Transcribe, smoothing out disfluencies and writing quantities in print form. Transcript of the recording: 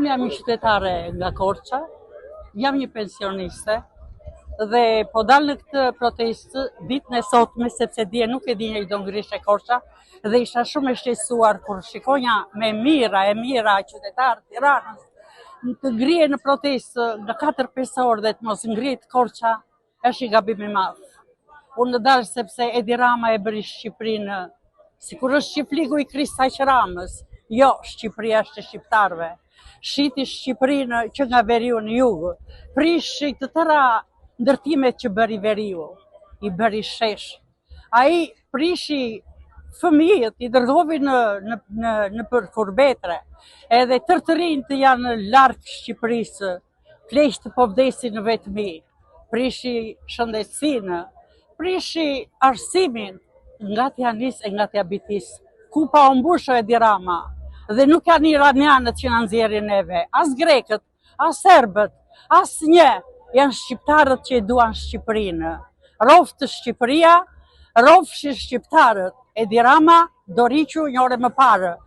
Unë jam një qytetare nga Korça, jam një pensioniste dhe po dal në këtë protestë ditën e sotme sepse dje nuk e dinja i do ngrishe Korça dhe isha shumë e shqetësuar kur shikonja me mira qytetarë të Tiranës të ngrihen në protestë nga 4-5 orë dhe të mos ngrihet Korça, është i gabim i madh. Unë dalë sepse Edi Rama e bëri Shqipërinë sikur është Shqipliku i Kristaj Ramës. Jo, Shqipëria është e shqiptarëve. Shiti Shqipërinë që nga veriu në jugë, prishi të tëra ndërtimet që bëri veriu, i bëri shesh. Ai prishi fëmijët, i dërgovi në për furbetre, edhe tërë të rinj të janë larg Shqipërisë, pleqt po vdesin në vetmi, prishi shëndetësinë, prishi arsimin, nga t'ja nis e nga t'ja bitis. Ku pa u mbusho Edi Rama, dhe nuk janë iranianët që na nxjerrin neve, as grekët, as serbët, as një, janë shqiptarët që e duan Shqipërinë. Roftë Shqipëria, rofshin shqiptarët. Edi Rama do riqu një orë më parë.